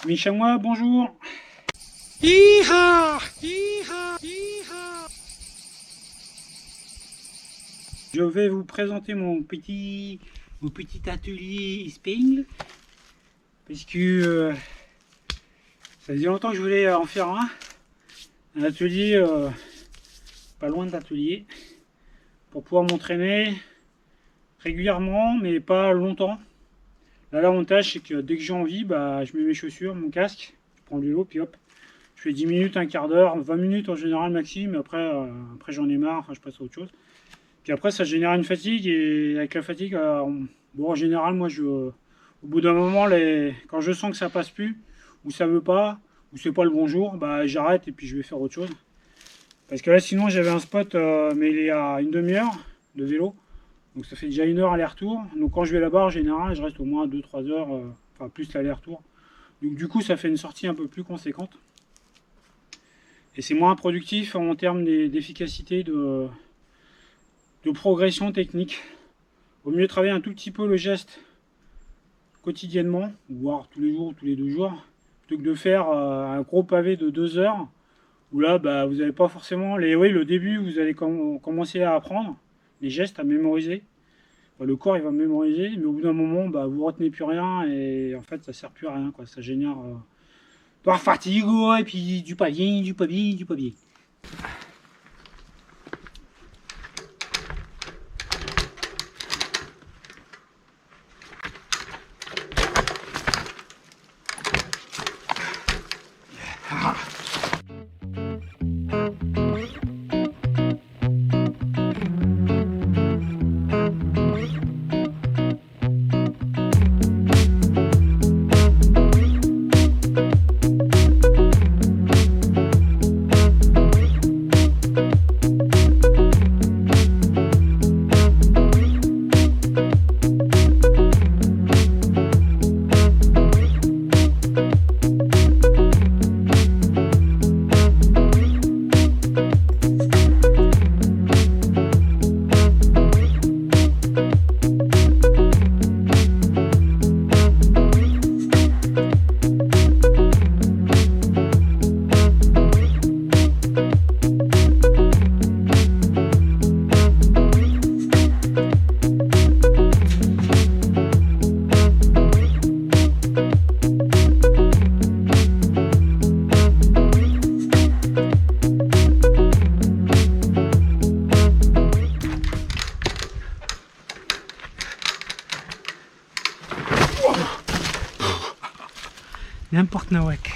Mes chamois, bonjour. Hi-ha, hi-ha, hi-ha. Je vais vous présenter mon petit atelier Spengles parce que ça faisait longtemps que je voulais en faire un atelier pas loin de l'atelier pour pouvoir m'entraîner régulièrement mais pas longtemps. Là l'avantage c'est que dès que j'ai envie, je mets mes chaussures, mon casque, je prends le vélo puis hop, je fais 10 minutes, un quart d'heure, 20 minutes en général maxi, mais après j'en ai marre, je passe à autre chose. Puis après ça génère une fatigue et avec la fatigue, bon en général moi au bout d'un moment quand je sens que ça passe plus, ou ça veut pas, ou c'est pas le bon jour, j'arrête et puis je vais faire autre chose. Parce que là sinon j'avais un spot mais il est à une demi-heure de vélo. Donc ça fait déjà 1 heure aller-retour. Donc quand je vais là-bas en général je reste au moins 2-3 heures, enfin plus l'aller-retour. Donc du coup ça fait une sortie un peu plus conséquente. Et c'est moins productif en termes d'efficacité de progression technique. Vaut mieux travailler un tout petit peu le geste quotidiennement, voire tous les jours ou tous les 2 jours, plutôt que de faire un gros pavé de 2 heures, où là vous n'avez pas forcément le début, vous allez commencer à apprendre les gestes, à mémoriser. Le corps il va mémoriser, mais au bout d'un moment vous retenez plus rien et en fait ça sert plus à rien, quoi. Ça génère par fatigue et puis du pas bien, du pas bien, du pas bien. N'importe nawak.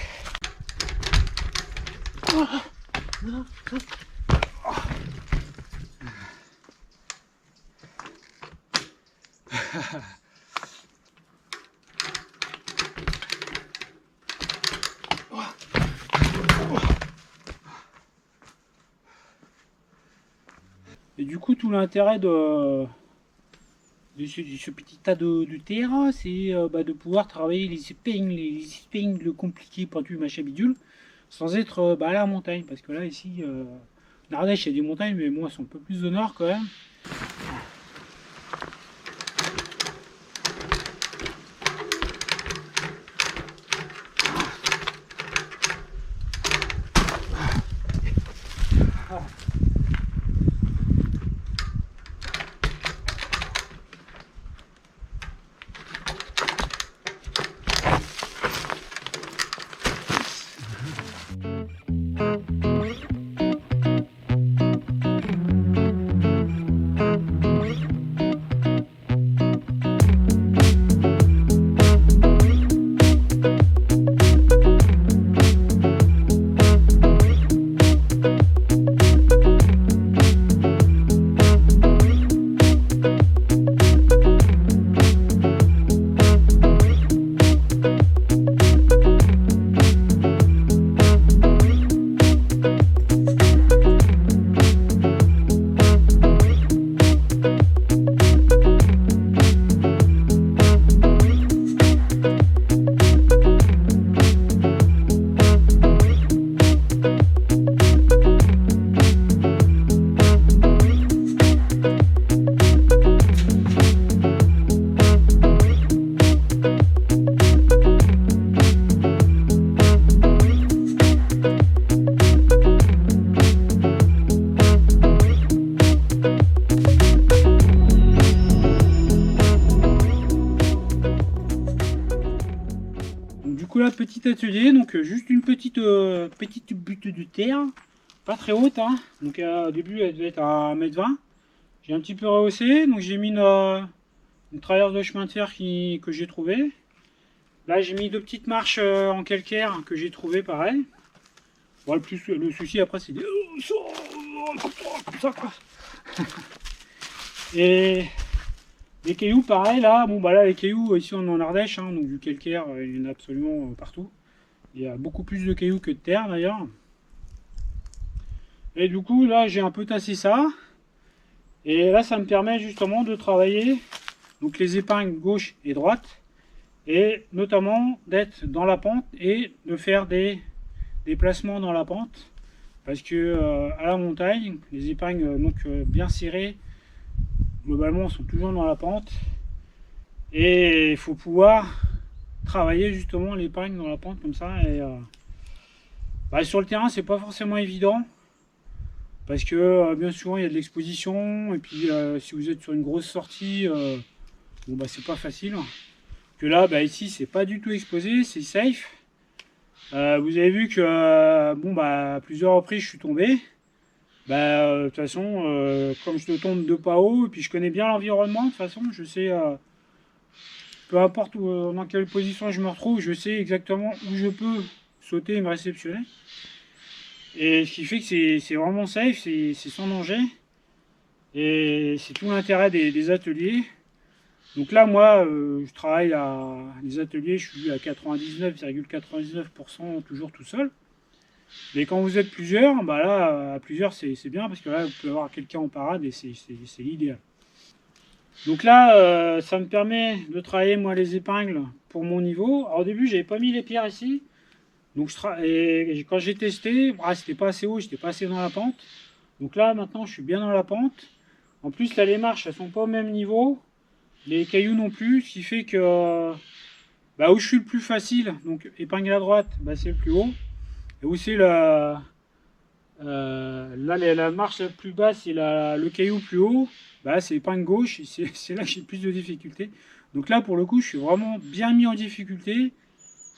Et du coup tout l'intérêt de ce petit tas de terre, c'est de pouvoir travailler les spingles compliqués, pointus, machin bidule, sans être à la montagne. Parce que là, ici, en Ardèche, il y a des montagnes, mais moi, elles sont un peu plus au nord quand même. coup là, petit atelier, donc juste une petite butte de terre, pas très haute, hein. Donc au début elle devait être à 1,20 m. J'ai un petit peu rehaussé, donc j'ai mis une traverse de chemin de fer que j'ai trouvé. Là j'ai mis deux petites marches en calcaire que j'ai trouvé pareil. Bon, le souci après c'est comme ça quoi. Et les cailloux pareil là, bon bah là les cailloux ici on est en Ardèche, hein, donc du calcaire il y en a absolument partout. Il y a beaucoup plus de cailloux que de terre d'ailleurs. Et du coup là j'ai un peu tassé ça. Et là ça me permet justement de travailler donc les épingles gauche et droite. Et notamment d'être dans la pente et de faire des déplacements dans la pente. Parce que à la montagne, les épingles donc bien serrées, globalement sont toujours dans la pente. Et il faut pouvoir travailler justement l'épingle dans la pente comme ça. Et bah, sur le terrain c'est pas forcément évident. Parce que bien souvent il y a de l'exposition. Et puis si vous êtes sur une grosse sortie, bon bah c'est pas facile. Que là bah, ici c'est pas du tout exposé, c'est safe. Vous avez vu que bon bah à plusieurs reprises je suis tombé. Bah de toute façon comme je tombe de pas haut et puis je connais bien l'environnement, de toute façon je sais peu importe dans quelle position je me retrouve, je sais exactement où je peux sauter et me réceptionner. Et ce qui fait que c'est vraiment safe, c'est sans danger. Et c'est tout l'intérêt des ateliers. Donc là, moi, je travaille à les ateliers, je suis à 99,99% toujours tout seul. Mais quand vous êtes plusieurs, bah là, à plusieurs, c'est bien parce que là, vous pouvez avoir quelqu'un en parade et c'est l'idéal. Donc là, ça me permet de travailler moi les épingles pour mon niveau. Alors, au début, j'avais pas mis les pierres ici. Donc et quand j'ai testé, c'était pas assez haut, j'étais pas assez dans la pente. Donc là, maintenant, je suis bien dans la pente. En plus, là, les marches, elles sont pas au même niveau. Les cailloux non plus, ce qui fait que bah, où je suis le plus facile, donc épingle à droite, bah, c'est le plus haut. Et où c'est là, la marche la plus basse et le caillou plus haut, bah, c'est épingle gauche, c'est là que j'ai le plus de difficultés. Donc là, pour le coup, je suis vraiment bien mis en difficulté.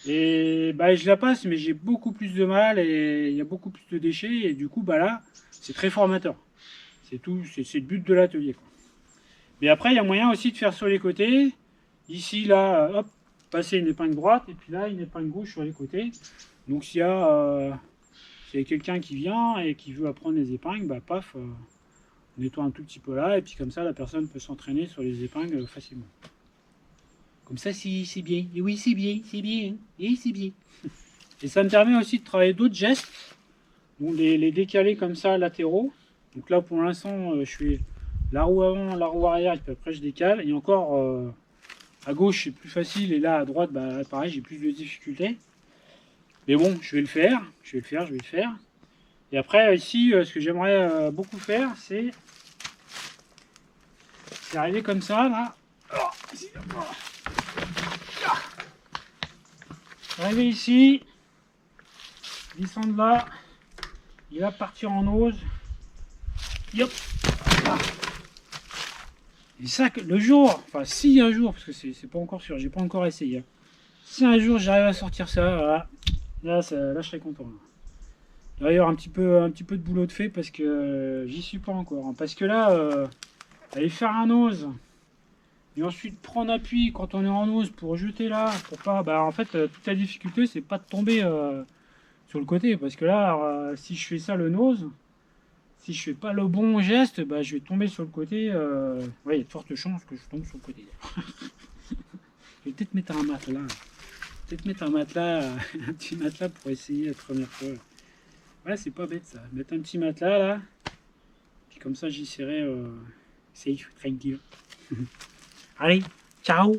Et bah, je la passe, mais j'ai beaucoup plus de mal et il y a beaucoup plus de déchets. Et du coup, bah, là, c'est très formateur. C'est tout, c'est le but de l'atelier. Mais après, il y a moyen aussi de faire sur les côtés. Ici, là, hop, passer une épingle droite et puis là, une épingle gauche sur les côtés. Donc, s'il y a quelqu'un qui vient et qui veut apprendre les épingles, bah, paf, on nettoie un tout petit peu là. Et puis, comme ça, la personne peut s'entraîner sur les épingles facilement. Comme ça, c'est bien. Et oui, c'est bien, c'est bien. Et c'est bien. Et ça me permet aussi de travailler d'autres gestes. Bon, les décaler comme ça, latéraux. Donc là, pour l'instant, je fais la roue avant, la roue arrière, et puis après je décale. Et encore, à gauche, c'est plus facile. Et là, à droite, bah, pareil, j'ai plus de difficultés. Mais bon, je vais le faire. Je vais le faire, je vais le faire. Et après, ici, ce que j'aimerais beaucoup faire, c'est arriver comme ça, là. Arriver ici, descendre là, et là partir en ose. Yop. Et ça, le jour, enfin si un jour, parce que c'est pas encore sûr, j'ai pas encore essayé. Hein. Si un jour j'arrive à sortir ça, voilà, là je serai content. Là. Il va y avoir un petit peu de boulot de fait parce que j'y suis pas encore. Hein. Parce que là, aller faire un ose et ensuite prendre appui quand on est en ose pour jeter là, pour pas, bah en fait toute la difficulté c'est pas de tomber sur le côté parce que là, si je fais ça le nose. Si je fais pas le bon geste, bah, je vais tomber sur le côté. Ouais, il y a de fortes chances que je tombe sur le côté. Je vais peut-être mettre un matelas. Peut-être mettre un matelas, un petit matelas pour essayer la première fois. Ouais, c'est pas bête ça. Mettre un petit matelas là. Puis comme ça, j'y serai safe, tranquille. Allez, ciao!